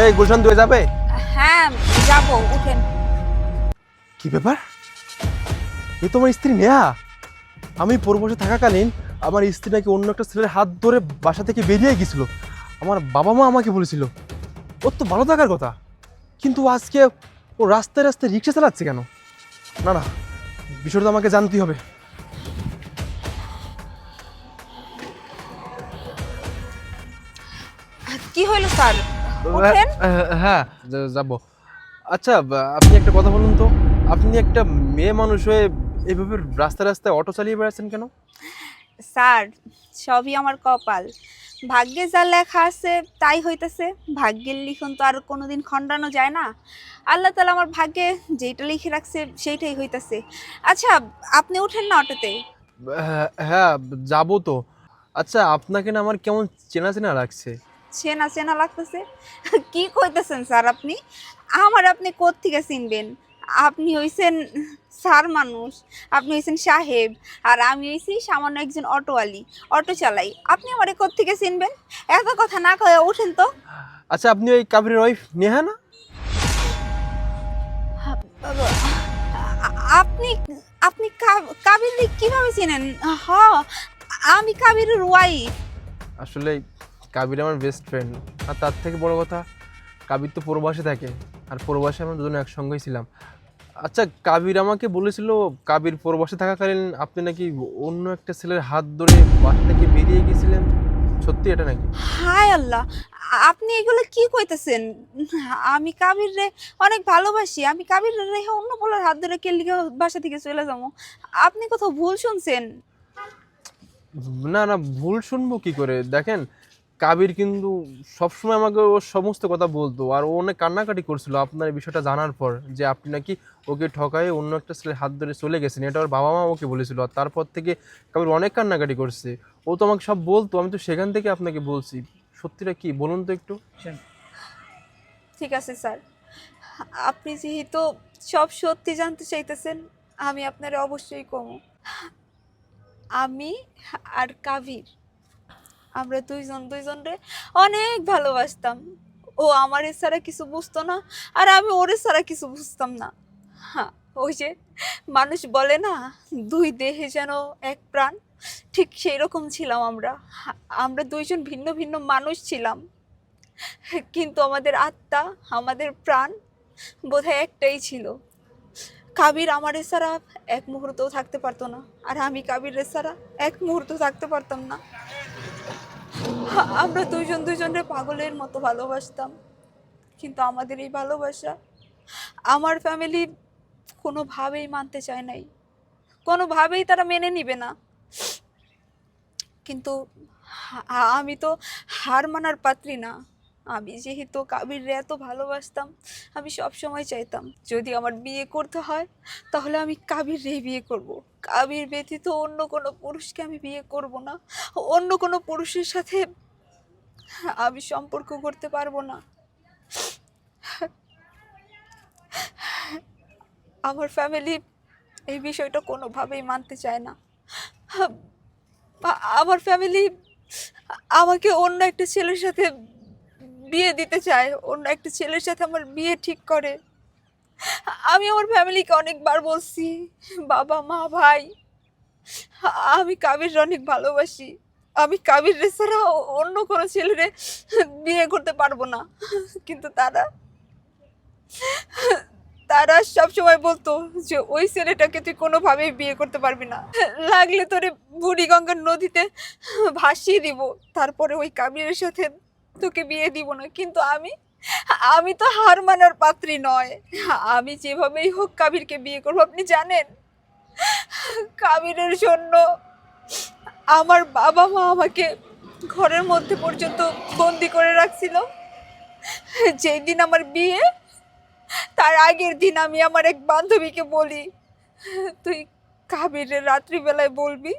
এই গুলশান দুয়ে যাবে? হ্যাঁ যাব, উঠেন। কি ব্যাপার? এ তোমার স্ত্রী নেহা? আমি পরবশে থাকাকালীন আমার স্ত্রী নাকি অন্য একটা ছেলের হাত ধরে বাসা থেকে বেরিয়ে গেছিল। আমার বাবা মা আমাকে বলেছিল। ওর তো ভালো থাকার কথা, কিন্তু আজকে ও রাস্তায় রাস্তায় রিক্সা চালাচ্ছে কেন? না না, বিষয়টা তো আমাকে জানতেই হবে। কি হইল স্যার? উঠেন। হ্যাঁ, যাব। আচ্ছা, আপনি একটা কথা বলুন তো, আপনি একটা মেয়ে মানুষ হয়ে এইভাবে রাস্তায় রাস্তায় অটো চালিয়ে বেড়াচ্ছেন কেন? স্যার, সবই আমার কপাল। ভাগ্যে যা লেখা আছে তাই হইতেছে। ভাগ্যের লিখন তো আর কোনোদিন খণ্ডানো যায় না। আল্লাহ তাআলা আমার ভাগ্যে যেটা লিখে রাখছে সেইটাই হইতেছে। আচ্ছা, আপনি উঠেন না অটোতে। হ্যাঁ, যাবো তো। আচ্ছা, আপনাকে না আমার কেমন চেনা চেনা লাগছে। চেনা চেনা লাগতেছে? কি কইতেছেন স্যার আপনি? আমার আপনি কোত্থেকে চিনবেন? আপনি হইছেন স্যার মানুষ, আপনি হইছেন সাহেব, আর আমি হইছি সামান্য একজন অটোওয়ালি, অটো চালাই। আপনি আমারে কোত্থেকে চিনবেন? এত কথা না কয়ে উঠেন তো। আচ্ছা, আপনি ওই কাবিরের ওয়াইফ নেহা না? আপনি আপনি কাবির কিভাবে চিনেন? হ, আমি কাবিরের ওয়াইফ। আসলে কাবির আমার বেস্ট ফ্রেন্ড। আর তার থেকে বড় কথা, কাবির তো প্রবাসে থাকে, আর প্রবাসে আমরা দুজনে একসঙ্গেই ছিলাম। আচ্ছা, কাবির আমাকে বলেছিল কাবির প্রবাসে থাকাকালীন আপনি নাকি অন্য একটা ছেলের হাত ধরে বাসা থেকে বেরিয়ে গিয়েছিলেন। সত্যি এটা নাকি? হায় আল্লাহ! আপনি এগুলো কি কইতেছেন? আমি কাবির রে অনেক ভালোবাসি। আমি কাবির রে রেখে অন্য পোলার হাত ধরে কেলিগে বাসা থেকে চলে যাবো? আপনি কোথাও ভুল শুনছেন। না না, ভুল শুনবো কি করে? দেখেন, কাবির কিন্তু সবসময় আমাকে ওর সমস্ত কথা বলতো, আর ও অনেক কান্নাকাটি করছিল আপনার এই বিষয়টা জানার পর, যে আপনি নাকি ওকে ঠকায়ে অন্য একটা ছেলের হাত ধরে চলে গেছেন। এটা ওর বাবা মা ওকে বলেছিল, আর তারপর থেকে কাবির অনেক কান্নাকাটি করছে। ও তো আমাকে সব বলতো, আমি তো সেখান থেকে আপনাকে বলছি। সত্যিটা কি বলুন তো একটু। ঠিক আছে স্যার। আপনি যেহেতু সব সত্যি জানতে চাইতেছেন, আমি আপনারে অবশ্যই কমু। আমি আর কাবির, আমরা দুইজন দুইজনরে অনেক ভালোবাসতাম। ও আমারে ছাড়া কিছু বুঝতো না, আর আমি ওরে ছাড়া কিছু বুঝতাম না। হ্যাঁ, ওই যে মানুষ বলে না, দুই দেহে যেন এক প্রাণ, ঠিক সেই রকম ছিলাম আমরা। আমরা দুইজন ভিন্ন ভিন্ন মানুষ ছিলাম, কিন্তু আমাদের আত্মা, আমাদের প্রাণ বোধহয় একটাই ছিল। কাবির আমার ছাড়া এক মুহূর্তও থাকতে পারতো না, আর আমি কাবিরের ছাড়া এক মুহূর্ত থাকতে পারতাম না। আমরা দুইজন দুইজনের পাগলের মতো ভালোবাসতাম, কিন্তু আমাদের এই ভালোবাসা আমার ফ্যামিলি কোনোভাবেই মানতে চায় নাই, কোনোভাবেই তারা মেনে নিবে না। কিন্তু আমি তো হার মানার পাত্রী না। আমি যেহেতু কাবিররে এত ভালোবাসতাম, আমি সব সময় চাইতাম যদি আমার বিয়ে করতে হয় তাহলে আমি কাবিররেই বিয়ে করব। কাবির ব্যতীত অন্য কোনো পুরুষকে আমি বিয়ে করব না, অন্য কোনো পুরুষের সাথে আমি সম্পর্ক করতে পারবো না। আমার ফ্যামিলি এই বিষয়টা কোনোভাবেই মানতে চায় না। আমার ফ্যামিলি আমাকে অন্য একটা ছেলের সাথে বিয়ে দিতে চায়, অন্য একটা ছেলের সাথে আমার বিয়ে ঠিক করে। আমি আমার ফ্যামিলিকে অনেকবার বলছি, বাবা মা ভাই, আমি কাবির অনেক ভালোবাসি, আমি কাবির ছাড়া অন্য কোনো ছেলেরে বিয়ে করতে পারবো না। কিন্তু তারা তারা সবসময় বলতো যে ওই ছেলেটাকে তুই কোনোভাবেই বিয়ে করতে পারবি না, লাগলে তোরে বুড়িগঙ্গার নদীতে ভাসিয়ে দিব, তারপরে ওই কাবিরের সাথে তোকে বিয়ে দিব না। কিন্তু আমি আমি তো হার মানার পাত্রী নয়। আমি যেভাবেই হোক কাবিরকে বিয়ে করবো। আপনি জানেন, কাবিরের জন্য আমার বাবা মা আমাকে ঘরের মধ্যে পর্যন্ত বন্দি করে রাখছিল। যেই দিন আমার বিয়ে, তার আগের দিন আমি আমার এক বান্ধবীকে বলি, তুই কাবিরের রাত্রিবেলায় বলবি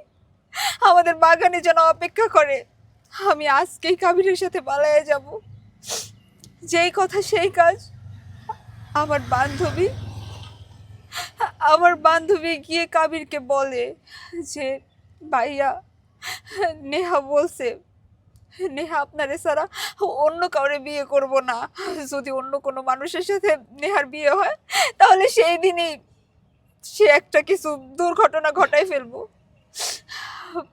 আমাদের বাগানে যেন অপেক্ষা করে, আমি আজকেই কাবিরের সাথে পালায়ে যাব। যেই কথা সেই কাজ। আমার বান্ধবী আমার বান্ধবী গিয়ে কাবিরকে বলে যে ভাইয়া, নেহা বলছে নেহা আপনারে ছাড়া অন্য কাউরে বিয়ে করব না। যদি অন্য কোনো মানুষের সাথে নেহার বিয়ে হয় তাহলে সেই দিনই সে একটা কিছু দুর্ঘটনা ঘটায় ফেলবো।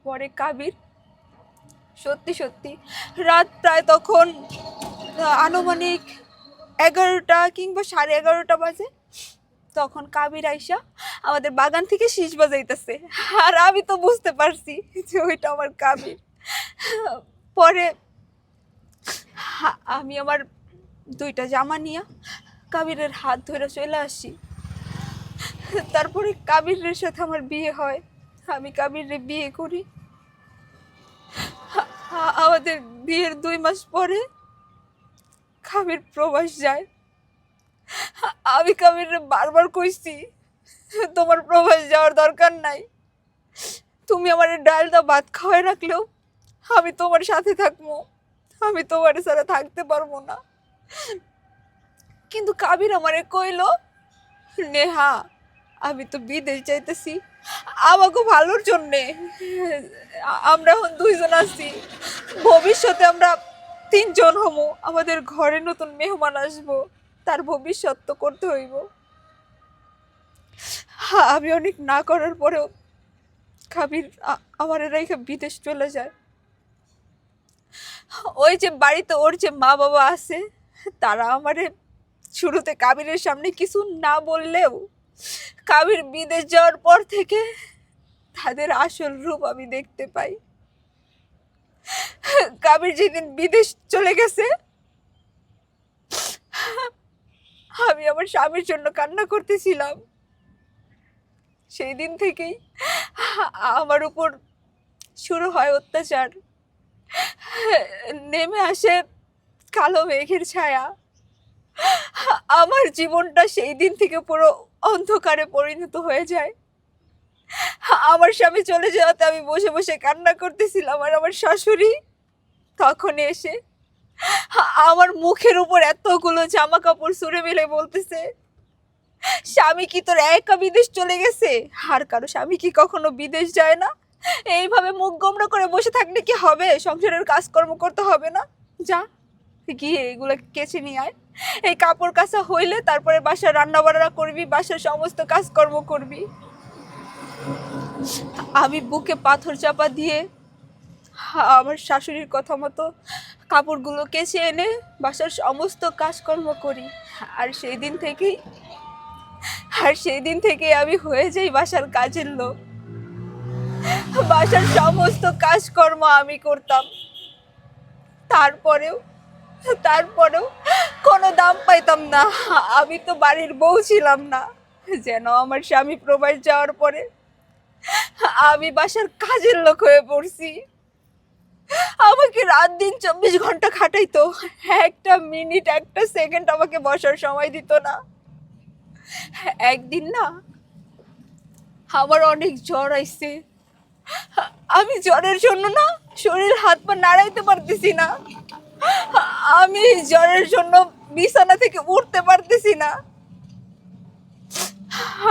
পরে কাবির সত্যি সত্যি রাত প্রায় তখন আনুমানিক 11টা কিংবা 11:30 বাজে, তখন কাবির আইসা আমাদের বাগান থেকে শীষ বাজাইতেছে। আর আমি তো বুঝতে পারছি যে ওইটা আমার কাবির। পরে আমি আমার 2টা জামা নিয়ে কাবিরের হাত ধরে চলে আসি। তারপরে কাবিরের সাথে আমার বিয়ে হয়, আমি কাবিরের বিয়ে করি। আমাদের বিয়ের 2 মাস পরে কাবির প্রবাস যায়। আমি কাবির বারবার কইছি তোমার প্রবাস যাওয়ার দরকার নাই, তুমি আমার ডাল দা ভাত খাওয়াই রাখলেও আমি তোমার সাথে থাকবো, আমি তোমার ছাড়া থাকতে পারবো না। কিন্তু কাবির আমারে কইলো, নেহা আমি তো বিদেশ যাইতেছি আমাকে ভালোর জন্যে, আমরা এখন 2 জন আছি, ভবিষ্যতে আমরা 3 জন হবো, আমাদের ঘরে নতুন মেহমান আসবো, তার ভবিষ্যৎ তো করতে হইব। আমি অনেক না করার পরেও কাবির আমার রেখে বিদেশ চলে যায়। ওই যে বাড়িতে ওর যে মা বাবা আছে তারা আমারে শুরুতে কাবিরের সামনে কিছু না বললেও কাবির বিদেশ যাওয়ার পর থেকে তাদের আসল রূপ আমি দেখতে পাই। কাবির যেদিন বিদেশ চলে গেছে আমি আমার স্বামীর জন্য কান্না করতেছিলাম। সেই দিন থেকেই আমার উপর শুরু হয় অত্যাচার, নেমে আসে কালো মেঘের ছায়া। আমার জীবনটা সেই দিন থেকে পুরো অন্ধকারে পরিণত হয়ে যায়। আমার স্বামী চলে যাওয়াতে আমি বসে বসে কান্না করতেছিলাম, আর আমার শাশুড়ি তখন এসে আমার মুখের উপর এতগুলো জামা কাপড় ছুঁড়ে মেলে বলতেছে, স্বামী কি তোর একা বিদেশ চলে গেছে? আর কারো স্বামী কি কখনো বিদেশ যায় না? এইভাবে মুখ গোমড়া করে বসে থাকলে কি হবে? সংসারের কাজকর্ম করতে হবে না? যা গিয়ে এগুলো কেচে নিয়ে আয়, এই কাপড় কাচা হইলে তারপরে বাসার রান্না বান্না করবি, বাসার সমস্ত কাজকর্ম করবি। আমি বুকে পাথর চাপা দিয়ে আমার শাশুড়ির কথা মতো কাপড়গুলো কেচে এনে বাসার সমস্ত কাজকর্ম করি। আর সেই দিন থেকে আমি হয়ে যাই বাসার কাজের লোক। বাসার সমস্ত কাজকর্ম আমি করতাম। তারপরেও তারপরেও কোনো দাম পাইতাম না। আমি তো বাড়ির বউ ছিলাম না, যেন আমার স্বামী প্রবাস যাওয়ার পরে আমি বাসার কাজের লোক হয়ে পড়ছি। আমাকে রাত দিন 24 ঘন্টা খাটাইতো, একটা মিনিট একটা সেকেন্ড আমাকে বসার সময় দিত না। একদিন না আমার অনেক জ্বর আইছে, আমি জ্বরের জন্য না শরীর হাত পা নাড়াইতে পারতেছি না, আমি জ্বরের জন্য বিছানা থেকে উঠতে পারতেছি না।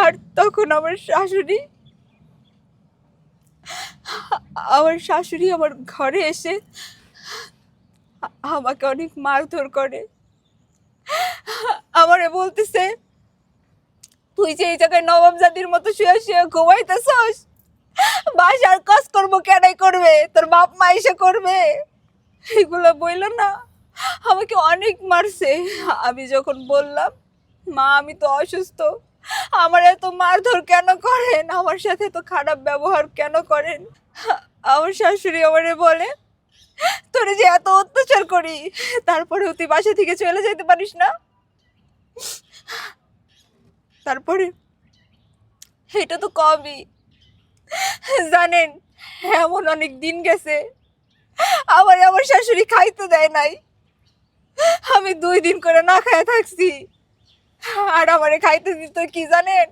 আর তখন আমার শাশুড়ি আমার ঘরে এসে আমাকে অনেক মারধর করে। আমারে বলতেছে, তুই যে এই জায়গায় নবাব জাতির মতো শুয়ে শুয়ে ঘুমাইতেছস, বাসার কাজকর্ম কেনাই করবে? তোর বাপ মা এসে করবে? এগুলো বইল না, আমাকে অনেক মারছে। আমি যখন বললাম, মা আমি তো অসুস্থ, আমার এত মারধর কেন করেন, আমার সাথে তো খারাপ ব্যবহার কেন করেন, আমার শাশুড়ি আমারে বলে, তোরে যে এত অত্যাচার করি তারপরেও তুই বাসা থেকে চলে যেতে পারিস না? তারপরে এটা তো কমই, জানেন এমন অনেক দিন গেছে আমার শাশুড়ি খাইতে দেয় নাই, আমি 2 দিন করে না খায় থাকছি। আর আমারে খাইতে দিত কি জানেন?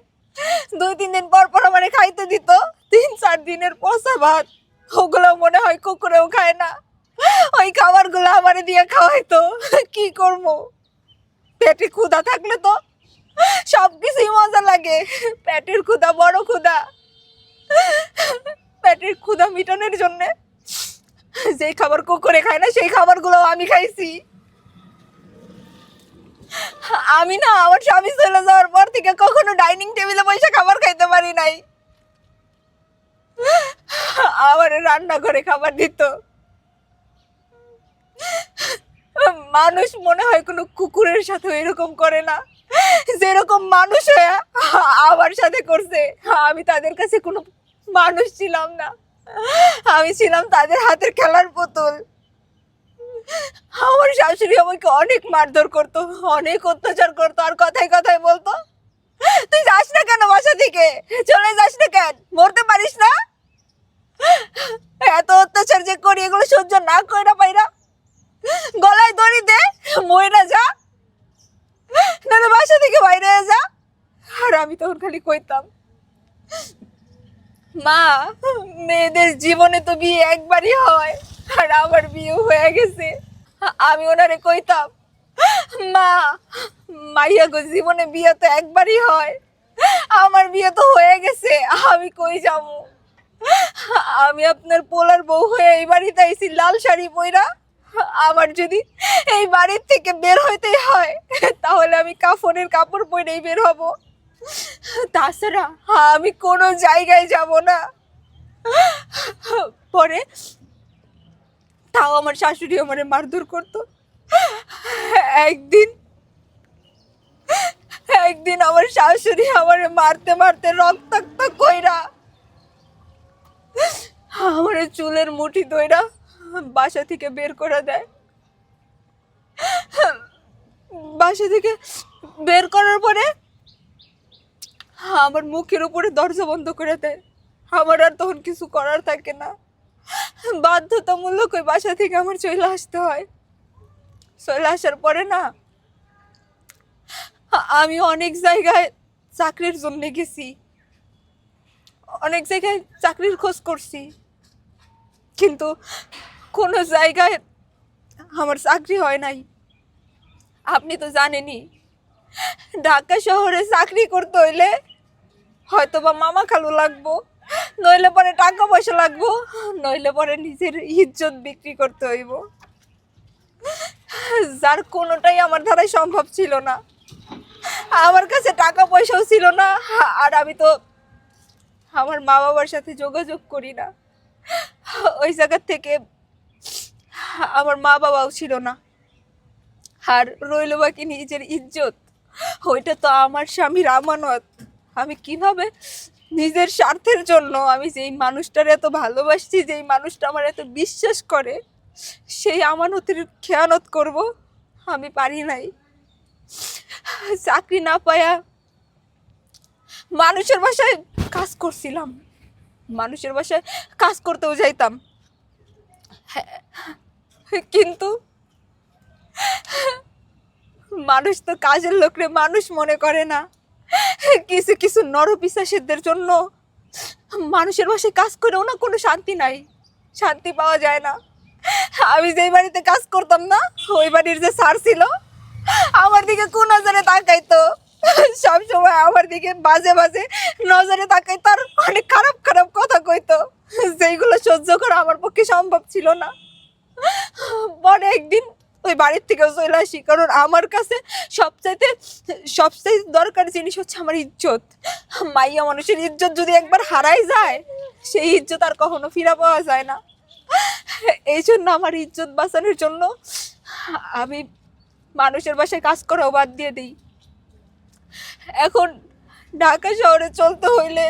2-3 দিন পর পর আমারে খাইতে দিত 3-4 দিনের পচা ভাত, ওগুলো মনে হয় কুকুরেও খায় না। ওই খাবারগুলো আমারে দিয়ে খাওয়াইতো। কি করবো, পেটে ক্ষুধা থাকলে তো সবকিছুই মজা লাগে। পেটের ক্ষুধা বড় ক্ষুধা, পেটের ক্ষুধা মিটানোর জন্য যেই খাবার কুকুরে খায় না সেই খাবারগুলো আমি খাইছি। আমি না আমার স্বামী চলে যাওয়ার পর থেকে কখনো ডাইনিং টেবিলে বসে খাবার খাইতে পারি নাই। আমার রান্না করে খাবার দিত। মানুষ মনে হয় কোনো কুকুরের সাথে এরকম করে না, যেরকম মানুষ হয়ে আমার সাথে করছে। আমি তাদের কাছে কোনো মানুষ ছিলাম না, আমি ছিলাম তাদের হাতের খেলার পুতুল। আমার শাশুড়ি আমাকে অনেক মারধর করতো, অনেক অত্যাচার করতো, আর কথায় কথায় বলতো, তুই যাস না কেন বাসা থেকে, চলে যাস না কেন, মরতে পারিস না? এত অত্যাচার যে করি এগুলো সহ্য না কইরা পাইরা গলায় দড়ি দে, মইরা যা, না বাসা থেকে বাইরে যা। আর আমি তখন খালি কইতাম, মা মেয়েদের জীবনে তো বিয়ে একবারই হয়, আর আমার বিয়ে হয়ে গেছে। আমি ওনারে কইতাম, মা মাইয়া গো জীবনে বিয়ে তো একবারই হয়, আমার বিয়ে তো হয়ে গেছে, আমি কই যাবো? আমি আপনার পোলার বউ হয়ে এই বাড়িতে আইছি লাল শাড়ি পইরা। আমার যদি এই বাড়ির থেকে বের হইতেই হয় তাহলে আমি কাফনের কাপড় পরেই বের হব, তাছাড়া আমি কোনো জায়গায় যাব না। পরে তাও আমার শাশুড়ি আমারে মারধর করতো। একদিন একদিন আমার শাশুড়ি আমারে মারতে মারতে রক্তাক্ত কইরা আমার চুলের মুঠি ধইরা বাসা থেকে বের করে দেয়। বাসা থেকে বের করার পরে আমার মুখের উপরে দরজা বন্ধ করে দেয়। আমার আর তখন কিছু করার থাকে না, বাধ্যতামূলক ওই বাসা থেকে আমার চলে আসতে হয়। চলে আসার পরে না আমি অনেক জায়গায় চাকরির জন্য গেছি, অনেক জায়গায় চাকরির খোঁজ করছি, কিন্তু কোনো জায়গায় আমার চাকরি হয় নাই। আপনি তো জানেনই ঢাকা শহরে চাকরি করতে হইলে হয়তো বা মামা খালু লাগবো, নইলে পরে টাকা পয়সা লাগবো, নইলে পরে নিজের ইজ্জত বিক্রি করতে হইব, যার কোনোটাই আমার দ্বারাই সম্ভব ছিল না। আমার কাছে টাকা পয়সাও ছিল না, আর আমি তো আমার মা বাবার সাথে যোগাযোগ করি না। ওই জায়গা থেকে আমার মা বাবাও ছিল না, আর রইল বাকি নিজের ইজ্জত। ওইটা তো আমার স্বামীর আমানত। আমি কিভাবে নিজের স্বার্থের জন্য আমি যেই মানুষটার এত ভালোবাসছি, যেই মানুষটা আমার এত বিশ্বাস করে, সেই আমানতের খেয়ানত করব? আমি পারি নাই। চাকরি না পায়া মানুষের বাসায় কাজ করছিলাম, মানুষের বাসায় কাজ করতেও যাইতাম, কিন্তু মানুষ তো কাজের লোকরে মানুষ মনে করে না। কিছু কিছু নরপিশাচদের জন্য মানুষের বাসায় কাজ করেও না কোনো শান্তি নাই, শান্তি পাওয়া যায় না। আমি যেই বাড়িতে কাজ করতাম না, ওই বাড়ির যে স্যার ছিল আমার দিকে কোন নজরে তাকাইতো, সবসময় আমার দিকে বাজে বাজে নজরে তাকাইতো, আর অনেক খারাপ খারাপ কথা কইতো, যেইগুলো সহ্য করা আমার পক্ষে সম্ভব ছিল না। পরে একদিন ওই বাড়ির থেকেও চলে আসি, কারণ আমার কাছে সবচাইতে দরকার জিনিস হচ্ছে আমার ইজ্জত। মাইয়া মানুষের ইজ্জত যদি একবার হারাই যায়, সেই ইজ্জত আর কখনো ফিরে পাওয়া যায় না। এই জন্য আমার ইজ্জত বাঁচানোর জন্য আমি মানুষের বাসায় কাজ করাও বাদ দিয়ে দিই। এখন ঢাকা শহরে চলতে হইলে,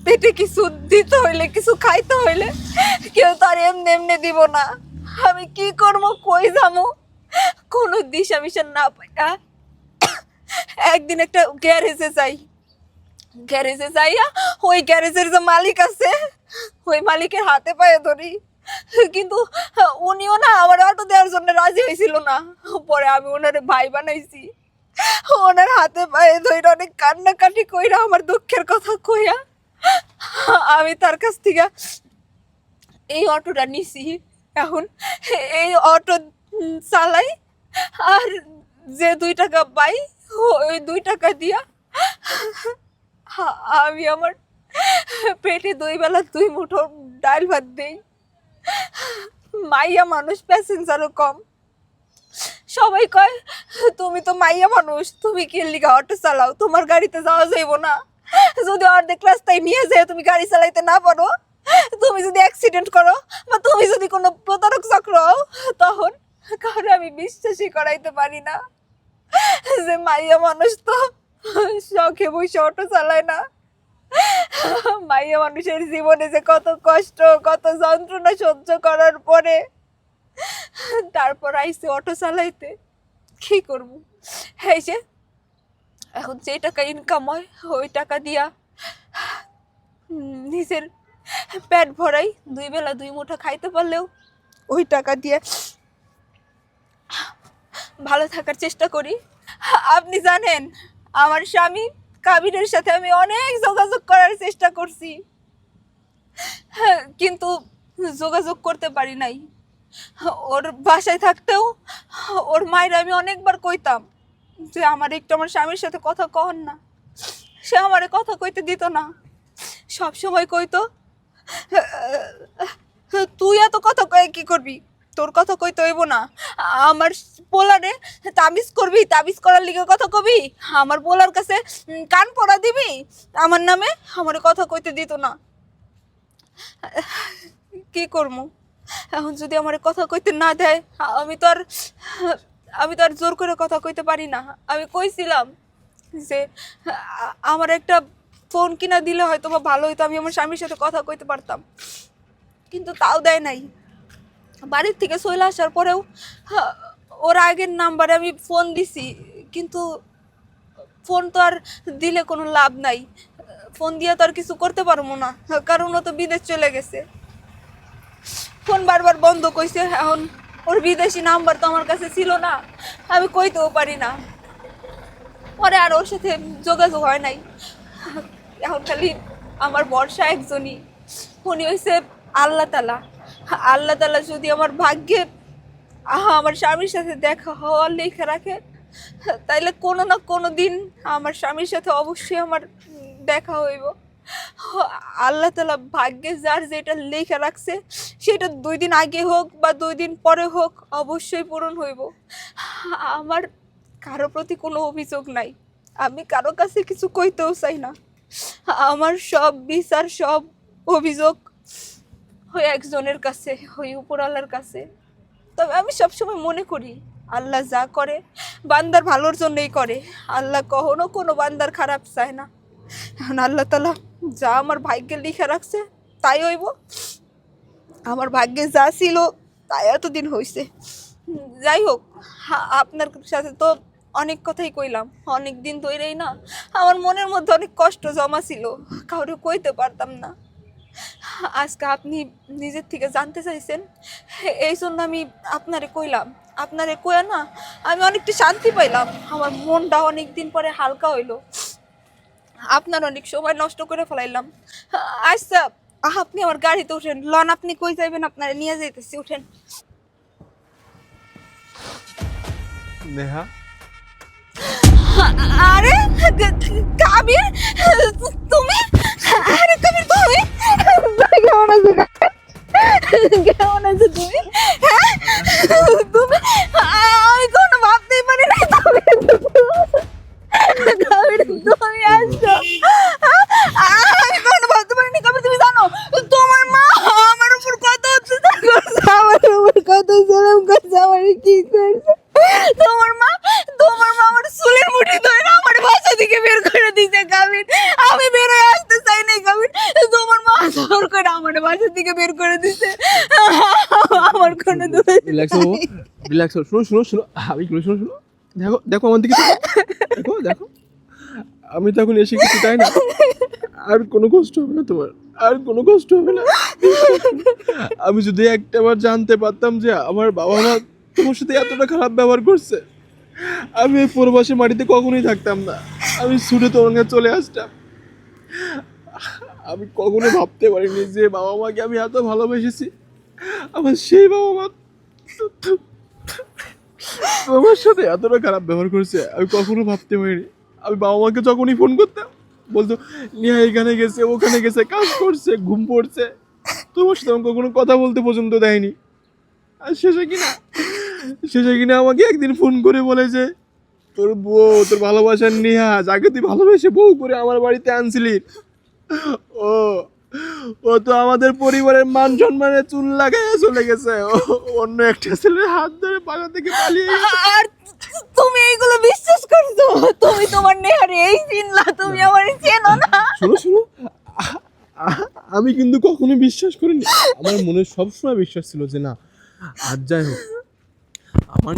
পেটে কিছু দিতে হইলে, কিছু খাইতে হইলে কেউ তো আর এমনি এমনি দিব না। আমি কি করবো, কই যাবো, কোনো দিশা মিশন না পাইয়া একদিন একটা গ্যারেজে যাই। গ্যারেজে যাইয়া ওই গ্যারেজের যে মালিক আছে, ওই মালিকের হাতে পায়ে ধরি, কিন্তু উনিও না আমার অটো দেওয়ার জন্য রাজি হয়েছিল না। পরে আমি ওনারে ভাই বানাইছি, ওনার হাতে পায়ে ধরে অনেক কান্নাকাটি কইরা আমার দুঃখের কথা কইয়া আমি তার কাছ থেকে এই অটোটা নিছি। এখন এই অটো চালাই, আর যে 2 টাকা পাই ওই 2 টাকা দিয়া আমি আমার পেটে 2 বেলা 2 মুঠো ডাল ভাত দেই। মাইয়া মানুষ প্যাসেঞ্জারও কম। সবাই কয় তুমি তো মাইয়া মানুষ, তুমি কি লিগা অটো চালাও, তোমার গাড়িতে যাওয়া যাইব না। যদি অর্ধেক রাস্তায় নিয়ে যায় তুমি গাড়ি চালাইতে না পারো, তুমি যদি অ্যাক্সিডেন্ট করো বা তুমি যদি কোনো প্রতারক চক্র হও, তখন কারো আমি বিশ্বাসই করাইতে পারি না যে মাইয়া মানুষ তো শখে বসে অটো চালায় না। মাইয়া মানুষের জীবনে যে কত কষ্ট, কত যন্ত্রণা সহ্য করার পরে তারপর আইসে অটো চালাইতে। কি করবো, এই যে এখন যে টাকা ইনকাম হয় ওই টাকা দিয়া নিজের পেট ভরাই, 2 বেলা 2 মুঠা খাইতে পারলেও ওই টাকা দিয়ে ভালো থাকার চেষ্টা করি। আপনি জানেন আমার স্বামী কাবিরের সাথে আমি অনেক যোগাযোগ করার চেষ্টা করছি, কিন্তু যোগাযোগ করতে পারি নাই। ওর বাসায় থাকতেও ওর মায়ের আমি অনেকবার কইতাম যে আমার একটু আমার স্বামীর সাথে কথা কন না, সে আমারে কথা কইতে দিত না। সব সময় কইতো তুই এত কথা কয়ে কি করবি, তোর কথা কইতে হইব না। আমার পোলারে তাবিজ করবি, তাবিজ করার লিগে কথা কবি, আমার পোলার কাছে কান পড়া দিবি আমার নামে, আমার কথা কইতে দিত না। কি করবো এখন, যদি আমার কথা কইতে না দেয় আমি তো আর জোর করে কথা কইতে পারি না। আমি কইছিলাম যে আমার একটা ফোন কিনা দিলে হয়তো বা ভালো হইতো, আমি আমার স্বামীর সাথে কথা কইতে পারতাম, কিন্তু তাও দেয় নাই। বাড়ির থেকে চলে আসার পরেও ওর আগের নাম্বারে আমি ফোন দিছি, কিন্তু ফোন তো আর দিলে কোনো লাভ নাই, ফোন দিয়ে তো আর কিছু করতে পারবো না, কারণ ও তো বিদেশ চলে গেছে। ফোন বারবার বন্ধ কইছে। এখন ওর বিদেশি নাম্বার তো আমার কাছে ছিল না, আমি কইতেও পারি না। পরে আর ওর সাথে যোগাযোগ হয় নাই। এখন খালি আমার ভরসা একজনই, উনি হইছে আল্লাহ তাআলা। আল্লাহ তাআলা যদি আমার ভাগ্যে আমার স্বামীর সাথে দেখা হওয়ার লেখা রাখে, তাইলে কোনো না কোনো দিন আমার স্বামীর সাথে অবশ্যই আমার দেখা হইব। আল্লাহ তাআলা ভাগ্যে যার যেটা লেখা রাখছে সেটা 2 দিন আগে হোক বা 2 দিন পরে হোক অবশ্যই পূরণ হইব। আমার কারো প্রতি কোনো অভিযোগ নাই, আমি কারো কাছে কিছু কইতেও চাই না। আমার সব বিচার, সব অভিযোগ ওই একজনের কাছে, ওই উপরওয়ালার কাছে। তবে আমি সবসময় মনে করি আল্লাহ যা করে বান্দার ভালোর জন্যই করে, আল্লাহ কখনো কোনো বান্দার খারাপ চায় না। এখন আল্লাহ তাআলা যা আমার ভাগ্যে লিখে রাখছে তাই হইব, আমার ভাগ্যে যা ছিল তাই এতদিন হয়েছে। যাই হোক, আপনার সাথে তো অনেক কথাই কইলাম, অনেক দিন ধরেই না আমার মনের মধ্যে অনেক কষ্ট জমা ছিল, কাউকে কইতে পারতাম না। আজকে আপনি নিজের থেকে জানতে চাইছেন, এই জন্য আমি আপনারে কইলাম। আপনারে কইয়া না আমি অনেকটা শান্তি পাইলাম, আমার মনটা অনেক দিন পরে হালকা হইলো। আপনার অনেক সময় নষ্ট করে ফেলাইলাম। আচ্ছা আপনি আমার গাড়িতে উঠেন, লন আপনি কই যাইবেন, আপনারে নিয়ে যাইতেছি, উঠেন। নেহা, আরে কাবির, তুমি? আরে কাবির তুমি কেমন আছো? কেমন আছো তুমি? হ্যাঁ তুমি, আমি কোনো ভাবতেই পারি না কাবির তুমি আসছো। আমি কোনো ভাবতে পারিনি কাবির। তুমি জানো তোমার মা আমার উপর কত অত্যাচার করছে, আমার উপর কত জুলুম করছে, আমার কি করছে। তোমার মা আমার চুলের মুঠি ধরে আমার বাসা থেকে বের করে দিয়েছে কাবির। আমি বের হয়ে আসতে চাই নাই কাবির, তোমার মা জোর করে আমার বাসা থেকে বের করে দিয়েছে। আমার কোনো দোষ রিল্যাক্স হো, রিল্যাক্স হো। শুনো শুনো শুনো, আমি শুনো শুনো শুনো, দেখো দেখো আমার দিকে, দেখো দেখো, আমি তখন এসে কিছু তাই না, আর কোনো কষ্ট হবে না তোমার, আর কোনো কষ্ট হবে না। আমি যদি একটাবার জানতে পারতাম যে আমার বাবা মা তোমার সাথে এতটা খারাপ ব্যবহার করছে, আমি এই প্রবাসী মাটিতে কখনোই থাকতাম না, আমি ছুটে তোমার কাছে চলে আসতাম। আমি কখনো ভাবতে পারিনি যে বাবা মাকে আমি এত ভালোবেসেছি, আমার সেই বাবা মা তোমার সাথে এতটা খারাপ ব্যবহার করছে, আমি কখনো ভাবতে পারিনি। আমি বাবা মাকে যখনই ফোন করতাম বলতো নিহা এখানে গেছে, ওখানে গেছে, কাজ করছে, ঘুম পড়ছে, তোমার সাথে আমাকে কোনো কথা বলতে পর্যন্ত দেয়নি। আর শেষে কিনা আমাকে একদিন ফোন করে বলে যে তোর বউ, তোর ভালোবাসার নেহা, যাকে তুই ভালোবেসে বউ করে আমার বাড়িতে আনছিলি, ও ও তো আমাদের পরিবারের মান সম্মানে চুল লাগাইয়া চলে গেছে। ও অন্য একটা ছেলের হাত ধরে বাসা থেকে পালিয়ে গেছে। আর তুমি এইগুলো বিশ্বাস করছো? তুমি তোমার নেহারে এই চিনলা, তুমি আমার চেনো না। শোনো আমি কিন্তু কখনো বিশ্বাস করিনি। আমার মনে সবসময় বিশ্বাস ছিল যে না, আর যাই হোক, আমার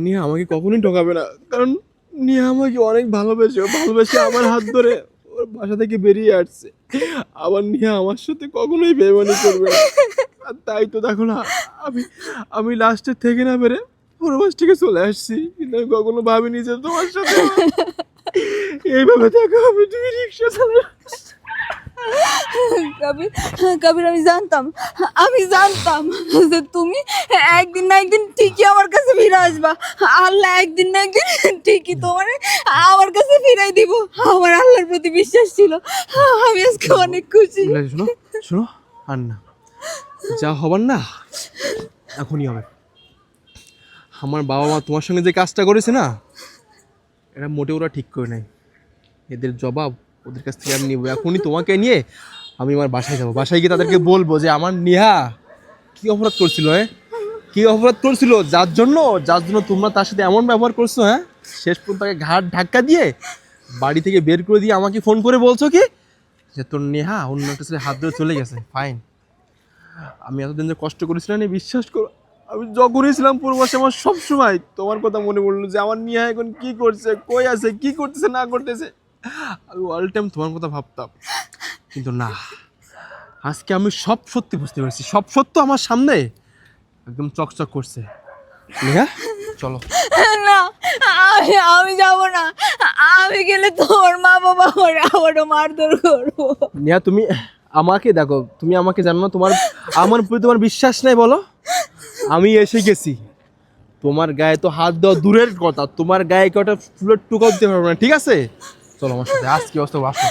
নিহা আমাকে কখনোই ঠকাবে না, কারণ নিহা আমাকে অনেক ভালোবেসে আমার হাত ধরে ওর বাসা থেকে বেরিয়ে আসছে। আবার নিহা আমার সাথে কখনোই বেইমানি করবে না। আর তাই তো দেখো না, আমি লাস্টে থেকে না পেরে পরবাস থেকে চলে আসছি, কিন্তু আমি কখনো ভাবিনি যে তোমার সাথে এইভাবে দেখা হবে। তুমি রিক্সা চালা। কবির, কবির, আমি জানতাম যে তুমি একদিন না একদিন ঠিকই আমার কাছে ফিরে আসবা। আল্লাহ একদিন না একদিন ঠিকই তোমার আমার কাছে ফিরাই দিব। আমার আল্লাহর প্রতি বিশ্বাস ছিল। আমি আজকে অনেক খুশি। শোনো আর না, যা হবার না এখনই হবে। আমার বাবা মা তোমার সঙ্গে যে কাজটা করেছে না, এটা মোটেও ওরা ঠিক করে নাই। এদের জবাব ওদের কাছ থেকে আমি নিব। এখনই তোমাকে নিয়ে আমি আমার বাসায় যাবো। বাসায় গিয়ে তাদেরকে বলবো যে আমার নেহা কি অপরাধ করছিল, কি অপরাধ করছিল, যার জন্য তোমরা তার সাথে এমন ব্যবহার করছো। শেষ পর্যন্ত তাকে ঘাট ধাক্কা দিয়ে বাড়ি থেকে বের করে দিয়ে আমাকে ফোন করে বলছো কি যে তোর নেহা অন্য একটা ছেলে হাত ধরে চলে গেছে। ফাইন, আমি এতদিন যে কষ্ট করেছিলাম বিশ্বাস করো, আমি যখনই ছিলাম পূর্বাসে আমার সবসময় তোমার কথা মনে পড়লো যে আমার নিহা এখন কি করছে, কই আছে, কি করতেছে না করতেছে। আমি অল টাইম তোমার কথা ভাবতাম, কিন্তু না, আজকে আমি সব সত্যি বুঝতে পারছি। সব সত্য আমার সামনে একদম চকচক করছে। নেহা চলো। না, আমি যাব না। আমি গেলে তোমার মা বাবা আমারও মারধর করবো। নেহা তুমি আমাকে দেখো, তুমি আমাকে জানো না, আমার প্রতি তোমার বিশ্বাস নেই বলো? আমি এসে গেছি, তোমার গায়ে তো হাত দেওয়া দূরের কথা, তোমার গায়ে কটা ফুলের টুকাও দিতে পারবো না, ঠিক আছে? চলো আমার সাথে, আজকে অবস্থা আসো।